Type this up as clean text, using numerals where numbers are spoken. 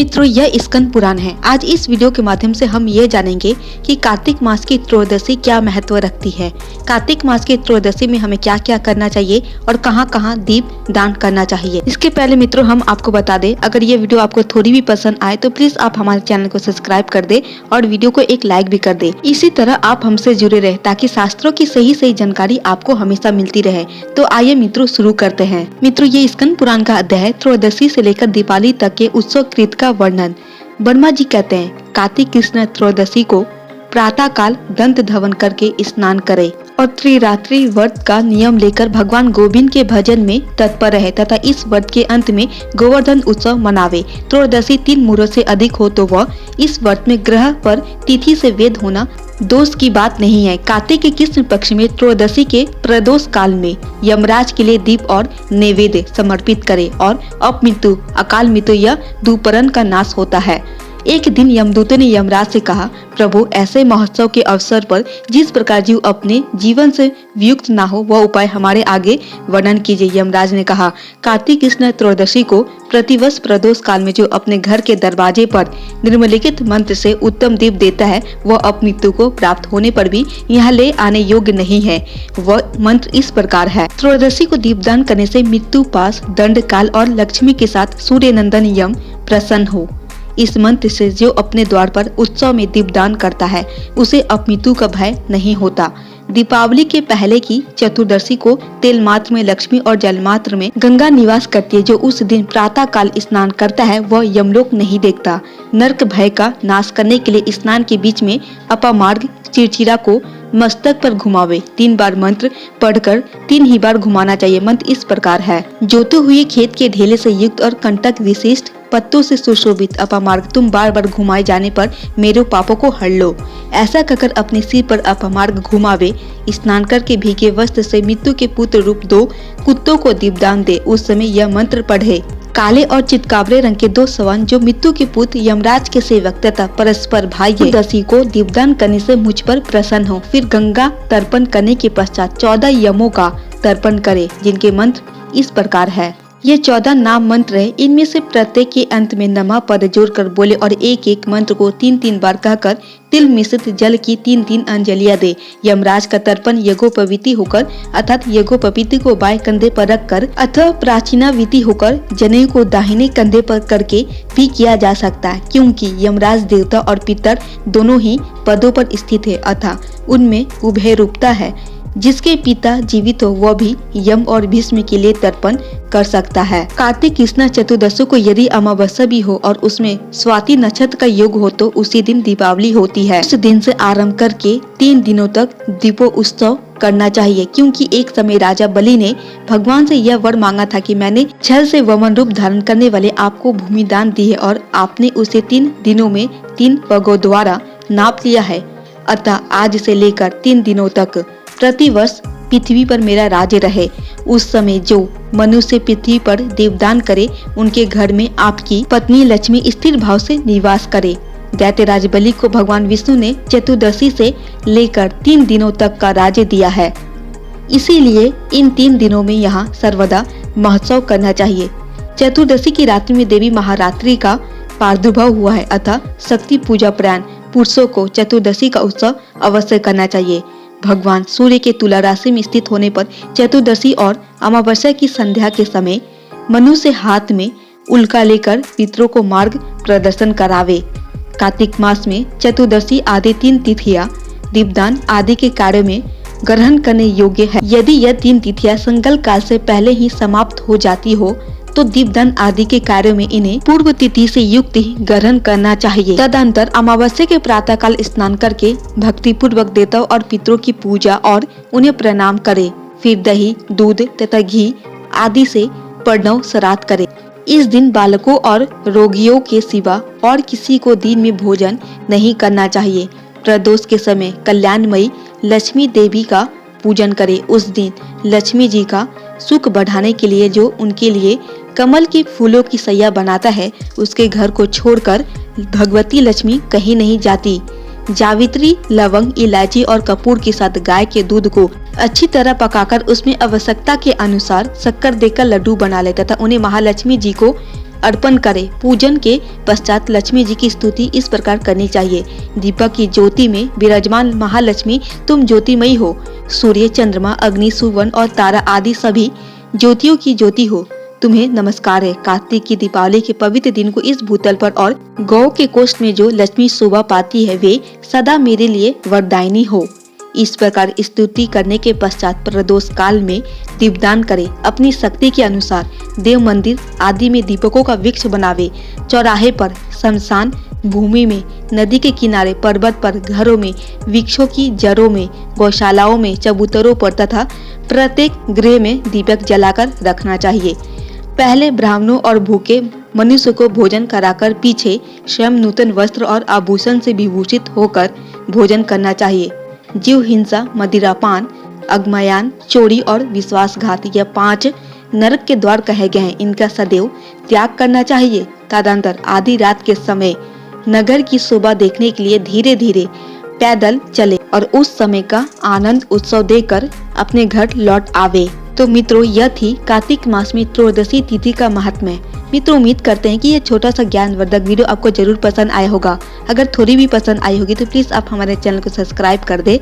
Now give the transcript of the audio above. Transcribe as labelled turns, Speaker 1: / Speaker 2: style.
Speaker 1: मित्रों, यह स्कंद पुराण है। आज इस वीडियो के माध्यम से हम ये जानेंगे कि कार्तिक मास की त्रयोदशी क्या महत्व रखती है। कार्तिक मास की त्रयोदशी में हमें क्या क्या करना चाहिए और कहां कहां दीप दान करना चाहिए। इसके पहले मित्रों हम आपको बता दें, अगर ये वीडियो आपको थोड़ी भी पसंद आए तो प्लीज आप हमारे चैनल को सब्सक्राइब कर दे और वीडियो को एक लाइक भी कर दे। इसी तरह आप हमसे जुड़े रहे ताकि शास्त्रों की सही जानकारी आपको हमेशा मिलती रहे। तो आइए मित्रों शुरू करते हैं। मित्रों, ये स्कंद पुराण का अध्याय त्रयोदशी से लेकर दीपावली तक के उत्सव कृत का वर्णन। वर्मा जी कहते हैं, कार्तिक कृष्ण त्रयोदशी को प्रातः काल दंत धवन करके स्नान करे और त्रिरात्रि व्रत का नियम लेकर भगवान गोविंद के भजन में तत्पर रहे तथा इस व्रत के अंत में गोवर्धन उत्सव मनावे। त्रयोदशी 3 मुहूर्त से अधिक हो तो वह इस व्रत में ग्रह पर तिथि से वेद होना दोष की बात नहीं है। कार्तिक के कृष्ण पक्ष में त्रयोदशी के प्रदोष काल में यमराज के लिए दीप और नैवेद्य समर्पित करे और अपमृत्यु अकाल मृत्यु या दुपरन का नाश होता है। एक दिन यमदूतों ने यमराज से कहा, प्रभु, ऐसे महोत्सव के अवसर पर जिस प्रकार जीव अपने जीवन से वियुक्त ना हो वह उपाय हमारे आगे वर्णन कीजिए। यमराज ने कहा, कार्तिक कृष्ण त्रयोदशी को प्रतिवर्ष प्रदोष काल में जो अपने घर के दरवाजे पर निर्मलिखित मंत्र से उत्तम दीप देता है वह अपमृत्यु को प्राप्त होने पर भी यहाँ ले आने योग्य नहीं है। वह मंत्र इस प्रकार है, त्रयोदशी को दीपदान करने से मृत्यु पास दंड काल और लक्ष्मी के साथ सूर्य नंदन यम प्रसन्न हो। इस मंत्र से जो अपने द्वार पर उत्सव में दीपदान करता है उसे अपमृत्यु का भय नहीं होता। दीपावली के पहले की चतुर्दशी को तेल मात्र में लक्ष्मी और जल मात्र में गंगा निवास करती है। जो उस दिन प्रातः काल स्नान करता है वह यमलोक नहीं देखता। नरक भय का नाश करने के लिए स्नान के बीच में अपामार्ग चिरचिरा को मस्तक पर घुमावे। 3 बार मंत्र पढ़कर 3 ही बार घुमाना चाहिए। मंत्र इस प्रकार है, जोते हुए खेत के ढेले से युक्त और कंटक विशिष्ट पत्तों से सुशोभित अपामार्ग तुम बार बार घुमाए जाने पर मेरे पापों को हर लो। ऐसा कहकर अपने सिर पर अपामार्ग घुमावे। स्नान करके भीगे वस्त्र से मृत्यु के पुत्र रूप 2 कुत्तों को दीपदान दे। उस समय यह मंत्र पढ़े, काले और चितकावरे रंग के 2 स्वर्ण जो मृत्यु के पुत्र यमराज के सेवक तथा परस्पर भाई दशी को दीपदान करने से मुझ पर प्रसन्न हो। फिर गंगा तर्पण करने के पश्चात 14 यमों का तर्पण करे जिनके मंत्र इस प्रकार है। ये 14 नाम मंत्र है। इनमें से प्रत्येक के अंत में नमः पद जोड़कर बोले और एक एक मंत्र को 3 बार कहकर तिल मिश्रित जल की 3 अंजलियां दे। यमराज का तर्पण यज्ञोपवीति होकर अर्थात यज्ञोपवीति को बाएं कंधे पर रखकर अथवा प्राचीनाविति होकर जनेऊ को दाहिने कंधे पर करके भी किया जा सकता है, क्योंकि यमराज देवता और पितर दोनों ही पदों पर स्थित है अर्थात उनमें उभय रूपता है। जिसके पिता जीवित हो वह भी यम और भीष्म के लिए तर्पण कर सकता है। कार्तिक कृष्ण चतुर्दशी को यदि अमावस्या भी हो और उसमें स्वाति नक्षत्र का योग हो तो उसी दिन दीपावली होती है। उस दिन से आरंभ करके 3 दिनों तक दीपोत्सव करना चाहिए, क्योंकि एक समय राजा बलि ने भगवान से यह वर मांगा था कि मैंने छल से वमन रूप धारण करने वाले आपको भूमि दान दी है और आपने उसे 3 दिनों में 3 पगों द्वारा नाप लिया है। अतः आज से लेकर 3 दिनों तक प्रतिवर्ष पृथ्वी पर मेरा राज्य रहे। उस समय जो मनुष्य पृथ्वी पर दीपदान करे उनके घर में आपकी पत्नी लक्ष्मी स्थिर भाव से निवास करे। दैत्यराज बलि को भगवान विष्णु ने चतुर्दशी से लेकर 3 दिनों तक का राज्य दिया है। इसीलिए इन 3 दिनों में यहाँ सर्वदा महोत्सव करना चाहिए। चतुर्दशी की रात्रि में देवी महारात्रि का प्रादुर्भाव हुआ है, अतः शक्ति पूजा परायण पुरुषों को चतुर्दशी का उत्सव अवश्य करना चाहिए। भगवान सूर्य के तुला राशि में स्थित होने पर चतुर्दशी और अमावस्या की संध्या के समय मनुष्य हाथ में उल्का लेकर पितरों को मार्ग प्रदर्शन करावे। कार्तिक मास में चतुर्दशी आदि 3 तिथियां दीपदान आदि के कार्यों में ग्रहण करने योग्य है। यदि यह 3 तिथियां संकल्प काल से पहले ही समाप्त हो जाती हो तो दीपदान आदि के कार्यों में इन्हें पूर्व तिथि से युक्त ही ग्रहण करना चाहिए। तदंतर अमावस्या के प्रातः काल स्नान करके भक्ति पूर्वक देवताओं और पितरों की पूजा और उन्हें प्रणाम करे। फिर दही, दूध तथा घी आदि से प्रणव श्राद्ध करे। इस दिन बालकों और रोगियों के सिवा और किसी को दिन में भोजन नहीं करना चाहिए। प्रदोष के समय कल्याणमयी लक्ष्मी देवी का पूजन करे। उस दिन लक्ष्मी जी का सुख बढ़ाने के लिए जो उनके लिए कमल के फूलों की सैया बनाता है उसके घर को छोड़कर भगवती लक्ष्मी कहीं नहीं जाती। जावित्री, लवंग, इलायची और कपूर के साथ गाय के दूध को अच्छी तरह पकाकर उसमें आवश्यकता के अनुसार शक्कर देकर लड्डू बना ले तथा उन्हें महालक्ष्मी जी को अर्पण करें। पूजन के पश्चात लक्ष्मी जी की स्तुति इस प्रकार करनी चाहिए। दीपक की ज्योति में विराजमान महालक्ष्मी तुम ज्योतिमयी हो। सूर्य, चंद्रमा, अग्नि, सुवर्ण और तारा आदि सभी ज्योतियों की ज्योति हो। तुम्हें नमस्कार है। कार्तिक की दीपावली के पवित्र दिन को इस भूतल पर और गौ के कोष्ठ में जो लक्ष्मी शोभा पाती है वे सदा मेरे लिए वरदायिनी हो। इस प्रकार स्तुति करने के पश्चात प्रदोष काल में दीपदान करें। अपनी शक्ति के अनुसार देव मंदिर आदि में दीपकों का वृक्ष बनावे। चौराहे पर, शमशान भूमि में, नदी के किनारे, पर्वत पर, घरों में, वृक्षों की जड़ों में, गौशालाओं में, चबूतरों पर तथा प्रत्येक गृह में दीपक जलाकर रखना चाहिए। पहले ब्राह्मणों और भूखे मनुष्य को भोजन कराकर पीछे स्वयं नूतन वस्त्र और आभूषण से विभूषित होकर भोजन करना चाहिए। जीव हिंसा, मदिरापान, अग्मयान, चोरी और विश्वासघात यह 5 नरक के द्वार कहे गए हैं। इनका सदैव त्याग करना चाहिए। तदंतर आधी रात के समय नगर की शोभा देखने के लिए धीरे धीरे पैदल चले और उस समय का आनंद उत्सव देकर अपने घर लौट आवे। तो मित्रों, यह थी कार्तिक मास में त्रयोदशी तिथि का महात्म्य। मित्रों, उम्मीद करते हैं कि यह छोटा सा ज्ञानवर्धक वीडियो आपको जरूर पसंद आया होगा। अगर थोड़ी भी पसंद आई होगी तो प्लीज आप हमारे चैनल को सब्सक्राइब कर दे